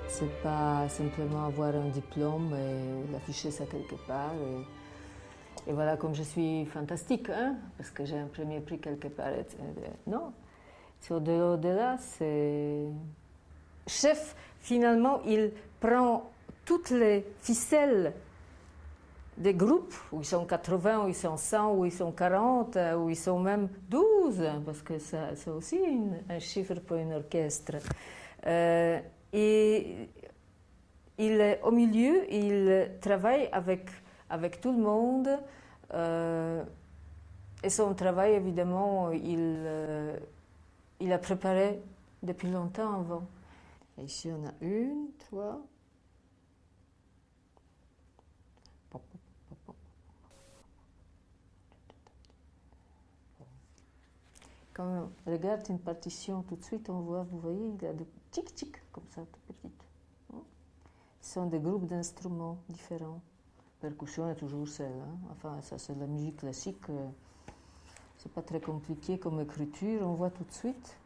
C'est pas simplement avoir un diplôme et l'afficher ça quelque part. Et voilà, comme je suis fantastique, hein, parce que j'ai un premier prix quelque part. Non, c'est au-delà, c'est... Chef, finalement, il prend toutes les ficelles des groupes, où ils sont 80, où ils sont 100, où ils sont 40, où ils sont même 12, parce que c'est aussi un chiffre pour un orchestre. Et il est au milieu, il travaille avec tout le monde. Et son travail, évidemment, il a préparé depuis longtemps avant. Et ici, on a 1, 3. Quand on regarde une partition, tout de suite, on voit, vous voyez, il y a des tic-tic, comme ça, tout petites. Ce sont des groupes d'instruments différents. La percussion est toujours celle. Hein. Enfin, ça, c'est de la musique classique. C'est pas très compliqué comme écriture. On voit tout de suite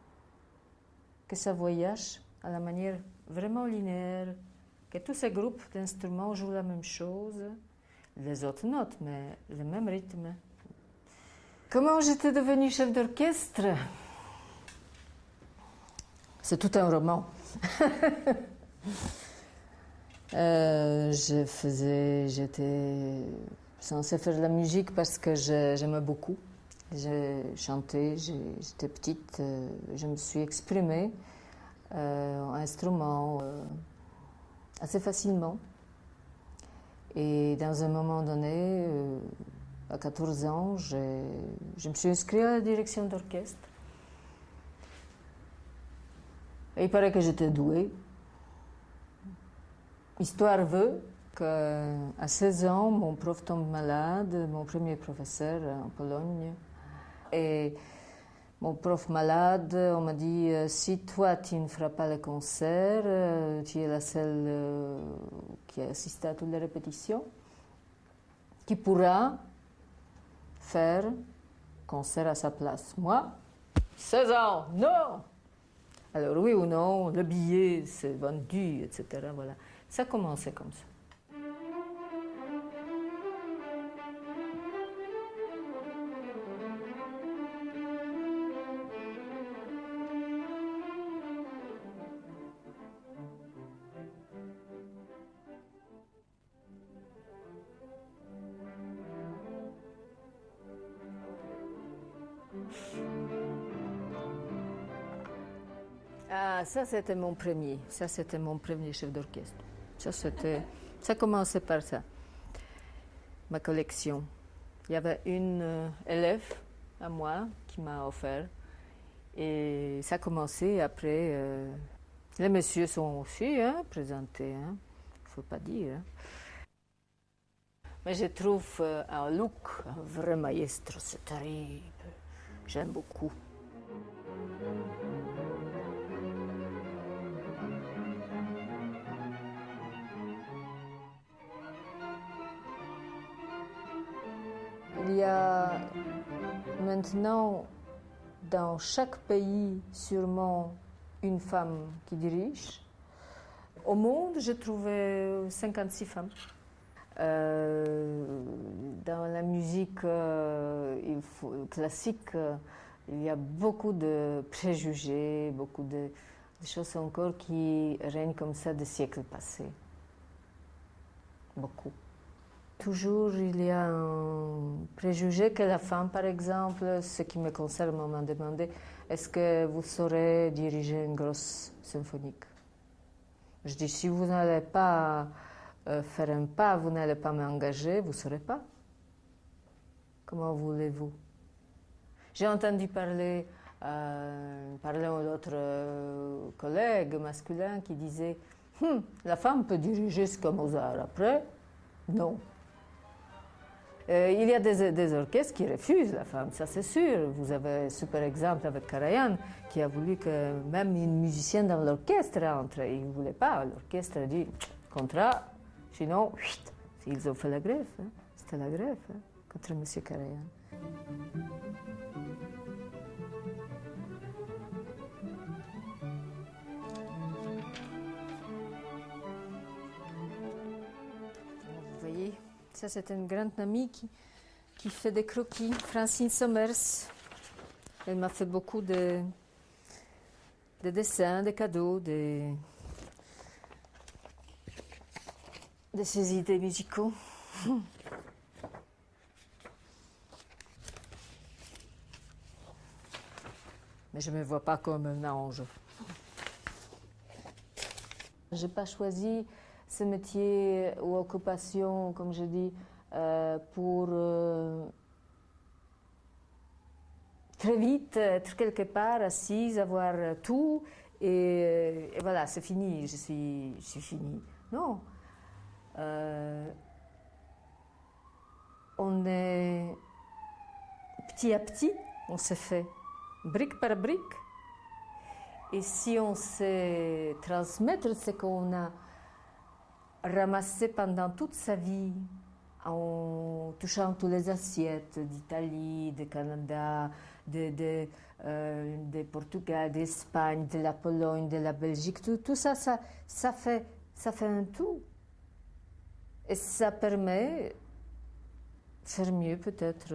que ça voyage à la manière vraiment linéaire, que tous ces groupes d'instruments jouent la même chose, les autres notes, mais le même rythme. Comment j'étais devenue chef d'orchestre? C'est tout un roman. J'étais censée faire de la musique parce que j'aimais beaucoup. J'ai chanté, j'étais petite, je me suis exprimée en instrument assez facilement. Et dans un moment donné, à 14 ans, je me suis inscrite à la direction d'orchestre. Et il paraît que j'étais douée. Histoire veut qu'à 16 ans, mon prof tombe malade, mon premier professeur en Pologne. Et mon prof malade, on m'a dit, si toi tu ne feras pas le concert, tu es la seule qui a assisté à toutes les répétitions, qui pourra faire concert à sa place. Moi, 16 ans, non! Alors oui ou non, le billet c'est vendu, etc. Voilà. Ça a commencé comme ça. Ah, ça c'était mon premier. Ça c'était mon premier chef d'orchestre. Ça commençait par ça. Ma collection. Il y avait une élève à moi qui m'a offert. Et ça a commencé après. Les messieurs sont aussi présentés. Il ne faut pas dire. Mais je trouve un look, un vrai maestro, c'est terrible. J'aime beaucoup. Il y a maintenant dans chaque pays sûrement une femme qui dirige. Au monde, j'ai trouvé 56 femmes. Dans la musique classique, il y a beaucoup de préjugés, beaucoup de choses encore qui règnent comme ça des siècles passés. Beaucoup. Toujours, il y a un préjugé que la femme, par exemple, ce qui me concerne, on m'a demandé, est-ce que vous saurez diriger une grosse symphonique? Je dis, si vous n'allez pas faire un pas, vous n'allez pas m'engager, vous ne saurez pas. Comment voulez-vous? J'ai entendu parler d'autres collègues masculins qui disaient, la femme peut diriger jusqu'à Mozart, après, non. Il y a des orchestres qui refusent la femme, ça c'est sûr. Vous avez un super exemple avec Karajan qui a voulu que même une musicienne dans l'orchestre entre. Il ne voulait pas. L'orchestre a dit contrat, sinon, ils ont fait la grève. C'était la grève contre M. Karajan. Ça, c'est une grande amie qui fait des croquis, Francine Sommers. Elle m'a fait beaucoup de dessins, de cadeaux, de ses idées musicaux. Mais je ne me vois pas comme un ange. Je n'ai pas choisi ce métier ou occupation, comme je dis, pour très vite être quelque part assise, avoir tout, et voilà, c'est fini, je suis finie. Non. On est petit à petit, on se fait brique par brique. Et si on sait transmettre ce qu'on a ramassé pendant toute sa vie, en touchant toutes les assiettes d'Italie, de Canada, de Portugal, d'Espagne, de la Pologne, de la Belgique, tout ça, ça fait un tout. Et ça permet de faire mieux peut-être.